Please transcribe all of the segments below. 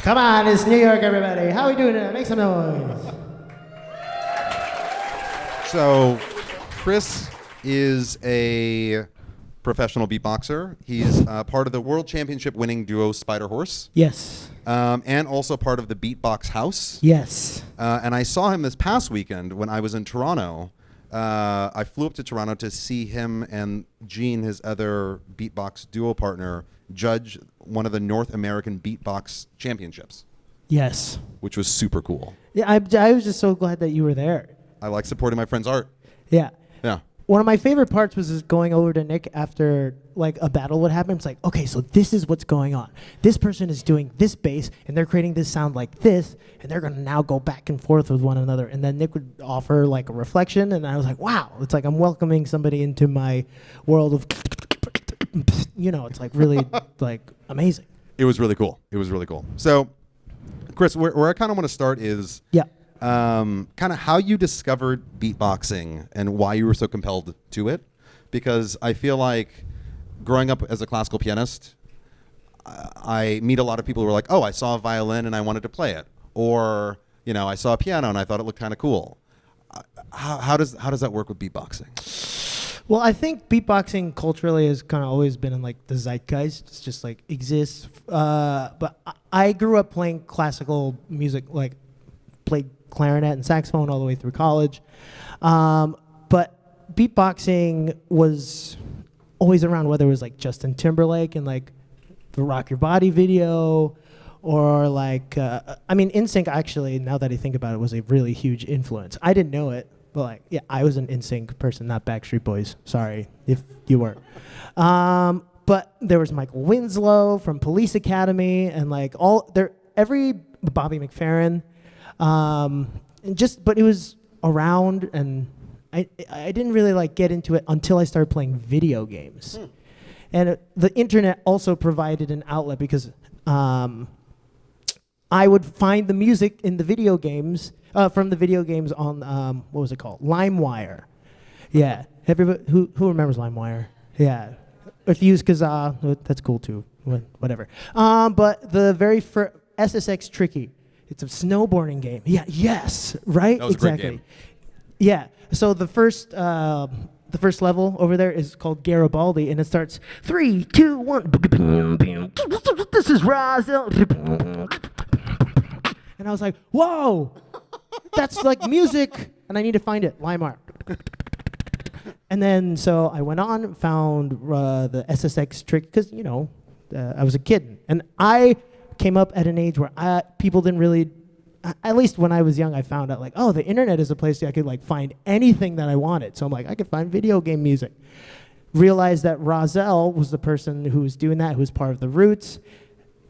Come on, it's New York, everybody. How are we doing tonight? Make some noise. So, Chris is a professional beatboxer. He's part of the World Championship winning duo Spider Horse. Yes. And also part of the Beatbox House. Yes. And I saw him this past weekend when I was in Toronto. I flew up to Toronto to see him and Gene, his other beatbox duo partner, judge one of the North American Beatbox Championships. Yes. Which was super cool. Yeah, I was just so glad that you were there. I like supporting my friend's art. Yeah. Yeah. One of my favorite parts was just going over to Nick after like a battle would happen. It's like, okay, so this is what's going on. This person is doing this bass, and they're creating this sound like this, and they're gonna now go back and forth with one another. And then Nick would offer like a reflection, and I was like, wow, it's like I'm welcoming somebody into my world of, you know, it's like really like amazing. It was really cool. It was really cool. So, Chris, where I kind of want to start is kind of how you discovered beatboxing and why you were so compelled to it. Because I feel like growing up as a classical pianist, I meet a lot of people who are like, oh, I saw a violin and I wanted to play it. Or, you know, I saw a piano and I thought it looked kind of cool. How does that work with beatboxing? Well, I think beatboxing culturally has kind of always been in like the zeitgeist. It's just like exists. But I grew up playing classical music, like played clarinet and saxophone all the way through college. But beatboxing was always around, whether it was like Justin Timberlake and like the Rock Your Body video, or like, I mean, NSYNC actually, now that I think about it, was a really huge influence. I didn't know it, but like, yeah, I was an NSYNC person, not Backstreet Boys. Sorry if you were. But there was Michael Winslow from Police Academy, and like every Bobby McFerrin, but it was around, and I didn't really like get into it until I started playing video games. And the internet also provided an outlet because I would find the music in the video games, from the video games on, what was it called? LimeWire. Yeah. Everybody, who remembers LimeWire? Yeah. If you use Kazaa, that's cool too. Whatever. But the very first, SSX Tricky. It's a snowboarding game. Yeah. Yes. Right? That was exactly. a great game. Yeah. So the first level over there is called Garibaldi, and it starts 3, 2, 1. This is Roselle. And I was like, whoa, that's like music, and I need to find it. LimeWire. And then so I went on, found the SSX trick, because you know I was a kid, and I came up at an age where people didn't really. At least when I was young, I found out like, oh, the internet is a place I could like find anything that I wanted. So I'm like, I could find video game music. Realized that Roselle was the person who was doing that, who was part of the Roots.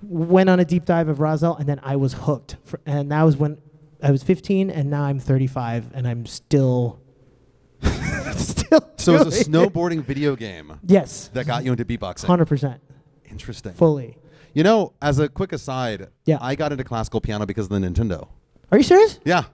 Went on a deep dive of Roselle, and then I was hooked. And that was when I was 15, and now I'm 35, and I'm still So it's a snowboarding video game. Yes. That got you into beatboxing. 100%. Interesting. Fully. You know, as a quick aside, I got into classical piano because of the Nintendo. Are you serious? Yeah.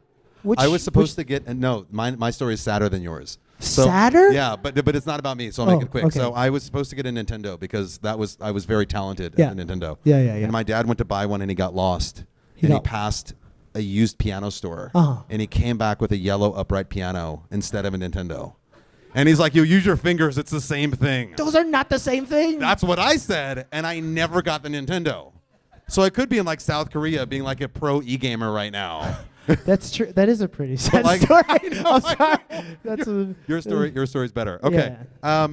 I was supposed to get, no, my story is sadder than yours. So, sadder? Yeah, but it's not about me, so I'll make it quick. Okay. So I was supposed to get a Nintendo because I was very talented at the Nintendo. Yeah. And my dad went to buy one and he got lost. He passed a used piano store. And he came back with a yellow upright piano instead of a Nintendo. And he's like, you use your fingers, it's the same thing. Those are not the same thing. That's what I said, and I never got the Nintendo. So I could be in like South Korea being like a pro e-gamer right now. That's true. That is a pretty sad story. I'm sorry. That's your story's better. Okay. Yeah.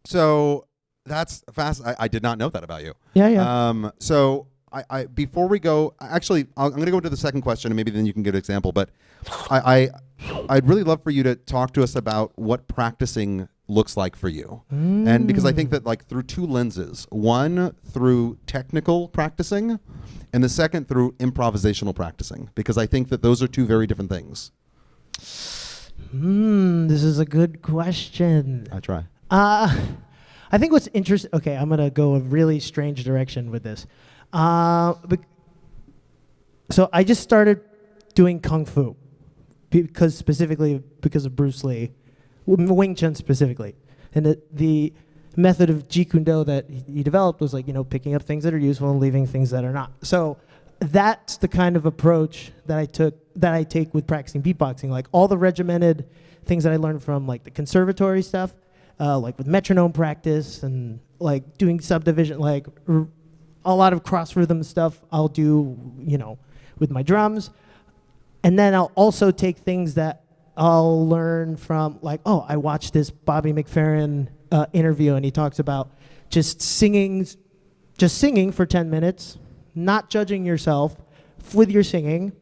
So that's fast. I did not know that about you. Yeah. So I before we go, actually, I'm going to go into the second question, and maybe then you can give an example. But I'd really love for you to talk to us about what practicing looks like for you. And because I think that like through two lenses, one through technical practicing and the second through improvisational practicing, because I think that those are two very different things. This is a good question. I try. I think what's interesting, okay, I'm going to go a really strange direction with this. So I just started doing Kung Fu specifically because of Bruce Lee, Wing Chun specifically. And the method of Jeet Kune Do that he developed was like, you know, picking up things that are useful and leaving things that are not. So that's the kind of approach that I take with practicing beatboxing. Like all the regimented things that I learned from like the conservatory stuff, like with metronome practice and like doing subdivision, like a lot of cross rhythm stuff I'll do, with my drums. And then I'll also take things that I'll learn from, like, I watched this Bobby McFerrin interview, and he talks about just singing for 10 minutes, not judging yourself with your singing,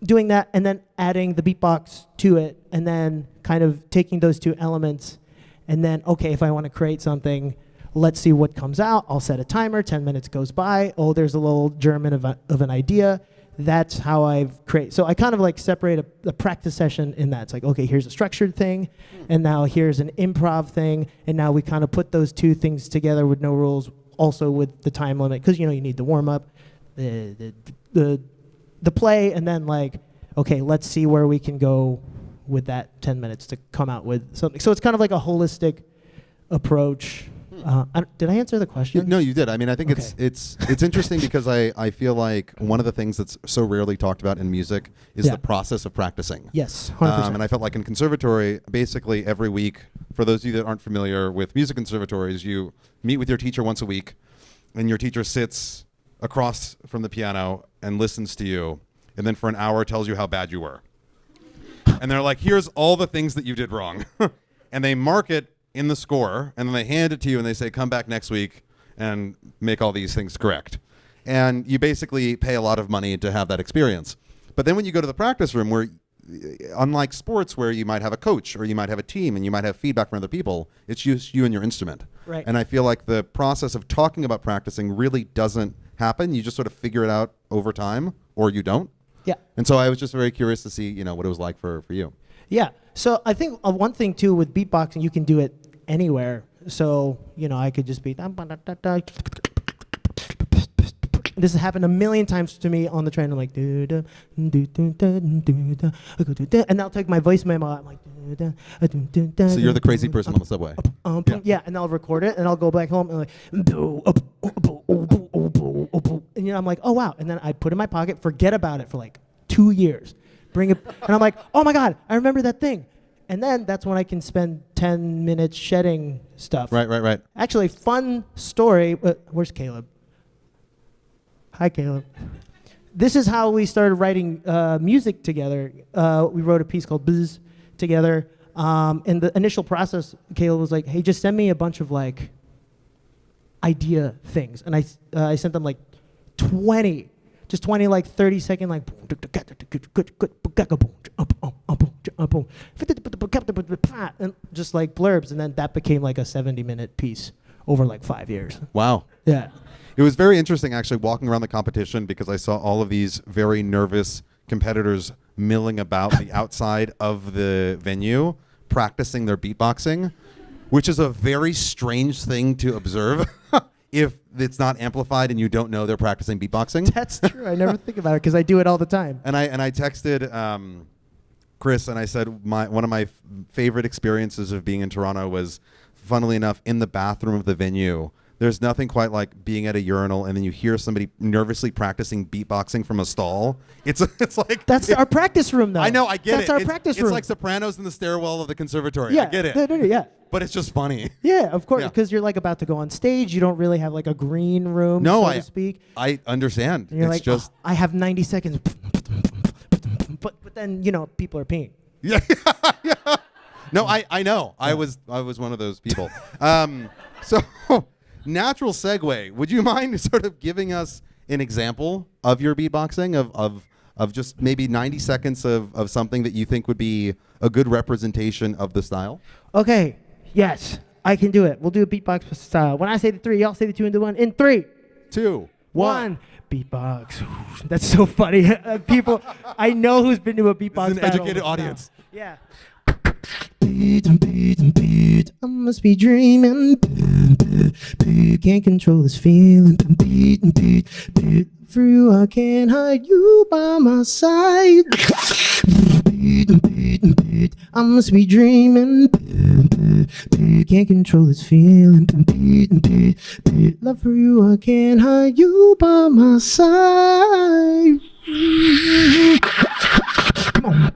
doing that, and then adding the beatbox to it, and then kind of taking those two elements, and then, okay, if I want to create something, let's see what comes out. I'll set a timer, 10 minutes goes by. Oh, there's a little germ of an idea. That's how I've created. So I kind of like separate a practice session in that. It's like, okay, here's a structured thing, and now here's an improv thing, and now we kind of put those two things together with no rules, also with the time limit, because you need the warm up, the play, and then like, okay, let's see where we can go with that 10 minutes to come out with something. So it's kind of like a holistic approach. Did I answer the question? No, you did. I mean, I think it's interesting because I feel like one of the things that's so rarely talked about in music is the process of practicing. Yes, 100%. And I felt like in conservatory, basically every week, for those of you that aren't familiar with music conservatories, you meet with your teacher once a week, and your teacher sits across from the piano and listens to you, and then for an hour tells you how bad you were. And they're like, here's all the things that you did wrong. And they mark it in the score, and then they hand it to you and they say, come back next week and make all these things correct. And you basically pay a lot of money to have that experience. But then when you go to the practice room, where unlike sports where you might have a coach or you might have a team and you might have feedback from other people, it's just you and your instrument. Right. And I feel like the process of talking about practicing really doesn't happen. You just sort of figure it out over time, or you don't. Yeah. And so I was just very curious to see, what it was like for you. Yeah. So I think one thing too with beatboxing, you can do it anywhere. So, I could just be. This has happened a million times to me on the train. I'm like, and I'll take my voice memo. I'm like, so you're the crazy person on the subway. Yeah, and I'll record it, and I'll go back home and and I'm like, oh wow, and then I put it in my pocket, forget about it for like 2 years, bring it, and I'm like, oh my god, I remember that thing. And then that's when I can spend 10 minutes shedding stuff. Right. Actually, fun story. Where's Caleb? Hi, Caleb. This is how we started writing music together. We wrote a piece called Buzz together. In the initial process, Caleb was like, hey, just send me a bunch of like idea things. And I sent them like 20 like 30-second like and just like blurbs, and then that became like a 70-minute piece over like 5 years. Wow. Yeah. It was very interesting actually walking around the competition, because I saw all of these very nervous competitors milling about the outside of the venue practicing their beatboxing, which is a very strange thing to observe. If it's not amplified and you don't know they're practicing beatboxing. That's true. I never think about it because I do it all the time. And I texted Chris and I said one of my favorite experiences of being in Toronto was, funnily enough, in the bathroom of the venue. There's nothing quite like being at a urinal and then you hear somebody nervously practicing beatboxing from a stall. It's like that's our practice room, though. I know, I get that's it. Our practice room. It's like Sopranos in the stairwell of the conservatory. Yeah, I get it. Yeah. But it's just funny. Yeah, of course, because you're like about to go on stage. You don't really have like a green room, so to speak. I understand. And you're it's like, just I have 90 seconds. But then people are peeing. Yeah. No, I know. Yeah. I was one of those people. So natural segue. Would you mind sort of giving us an example of your beatboxing of just maybe 90 seconds of something that you think would be a good representation of the style? Okay. Yes, I can do it. We'll do a beatbox style. When I say the 3, y'all say the 2 and the 1. In 3, 2, 1. Beatbox. That's so funny. People, I know who's been to a beatbox. This is an educated audience. Yeah. I must be dreaming. Can't control this feeling. For you, I can't hide you by my side. I must be dreaming. Can't control this feeling. Love for you, I can't hide you by my side. Come on.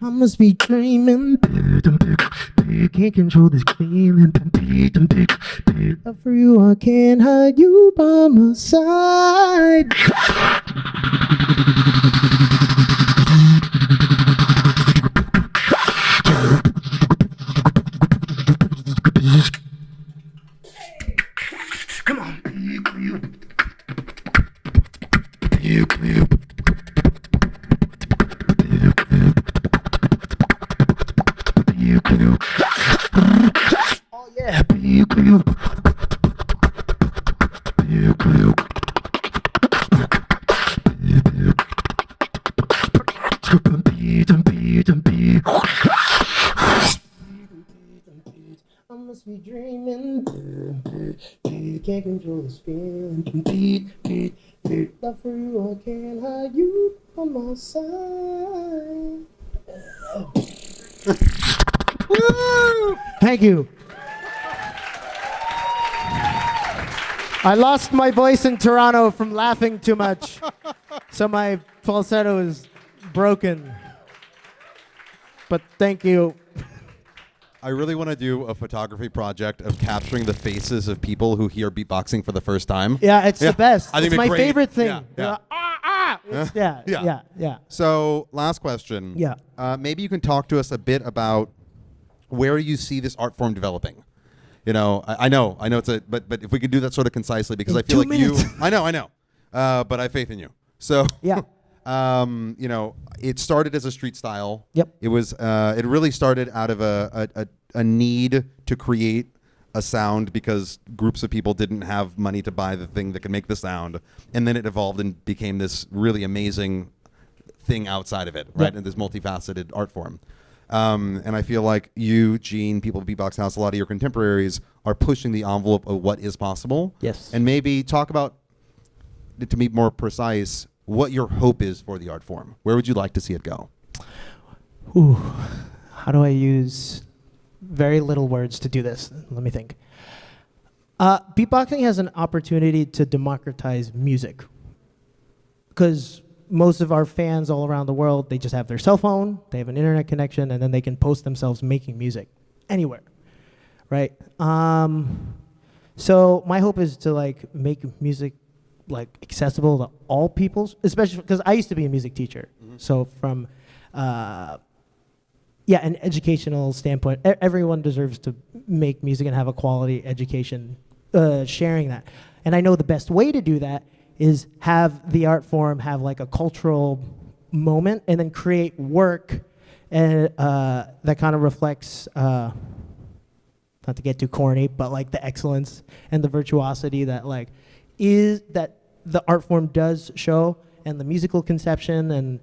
I must be dreaming. Can't control this feeling. Love for you, I can't hide you by my side. Come on. Oh yeah. I must be dreaming. Can't control this feeling. Love for you, I can't hide you on my side. Woo! Thank you. I lost my voice in Toronto from laughing too much, so my falsetto is broken. But thank you. I really want to do a photography project of capturing the faces of people who hear beatboxing for the first time. Yeah, it's the best. I think it's my great. favorite thing. Yeah. Yeah. So, last question. Yeah. Maybe you can talk to us a bit about where you see this art form developing. You know, I know it's but if we could do that sort of concisely, because In I feel 2 like minutes. I know, but I have faith in you. So, Yeah. you know, it started as a street style. Yep. It was. It really started out of a need to create a sound because groups of people didn't have money to buy the thing that could make the sound, and then it evolved and became this really amazing thing outside of it, right? Yep. And this multifaceted art form. And I feel like you, Gene, people at Beatbox House, a lot of your contemporaries are pushing the envelope of what is possible. Yes. And maybe talk about, to be more precise, what your hope is for the art form. Where would you like to see it go? Ooh, how do I use very little words to do this? Let me think. Beatboxing has an opportunity to democratize music, because most of our fans all around the world, they just have their cell phone, they have an internet connection, and then they can post themselves making music anywhere, right? So my hope is to like make music like accessible to all peoples, especially because I used to be a music teacher. Mm-hmm. So from an educational standpoint, everyone deserves to make music and have a quality education, sharing that. And I know the best way to do that is have the art form have like a cultural moment and then create work and that kind of reflects, not to get too corny, but like the excellence and the virtuosity that like is that the art form does show, and the musical conception. And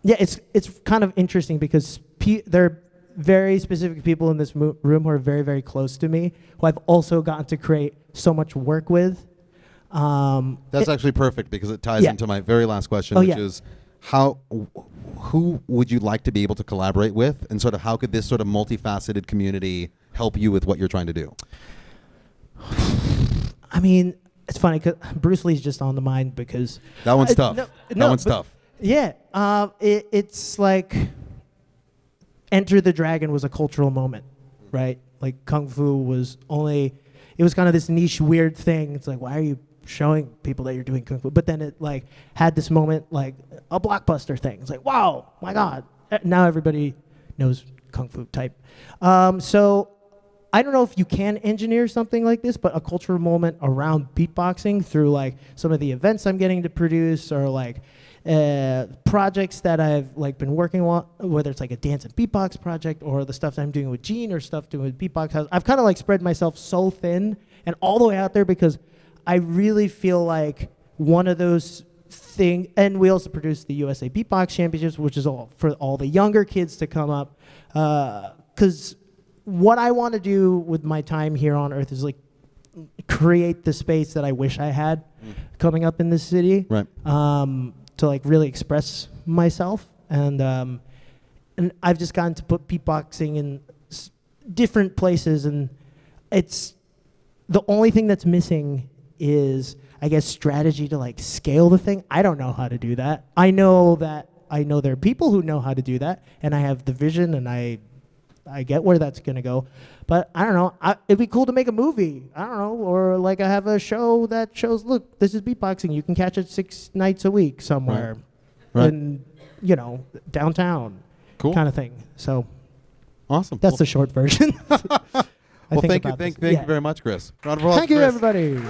it's kind of interesting because there are very specific people in this room who are very, very close to me, who I've also gotten to create so much work with. That's actually perfect, because it ties into my very last question, which is who would you like to be able to collaborate with, and sort of how could this sort of multifaceted community help you with what you're trying to do? I mean, it's funny because Bruce Lee's just on the mind, because that one's tough. That one's tough. Yeah, it's like Enter the Dragon was a cultural moment, right? Like Kung Fu was it was kind of this niche weird thing. It's like, why are you showing people that you're doing Kung Fu? But then it like had this moment, like a blockbuster thing. It's like, wow, my God. Now everybody knows Kung Fu type. So I don't know if you can engineer something like this, but a cultural moment around beatboxing through like some of the events I'm getting to produce, or like projects that I've like been working on, whether it's like a dance and beatbox project or the stuff that I'm doing with Gene or stuff doing with Beatbox House. I've kind of like spread myself so thin and all the way out there, because I really feel like one of those things, and we also produce the USA Beatbox Championships, which is all for all the younger kids to come up. Because what I want to do with my time here on Earth is like create the space that I wish I had coming up in this city, right? To like really express myself, and I've just gotten to put beatboxing in different places, and it's the only thing that's missing is, I guess, strategy to like scale the thing. I don't know how to do that. I know there are people who know how to do that, and I have the vision, and I get where that's gonna go, but I don't know. It'd be cool to make a movie. I don't know, or like I have a show that shows, look, this is beatboxing. You can catch it 6 nights a week somewhere, right. in downtown, cool kind of thing. So awesome. That's the short version. Well, thank you very much, Chris. Round of applause, Thank you, Chris. everybody.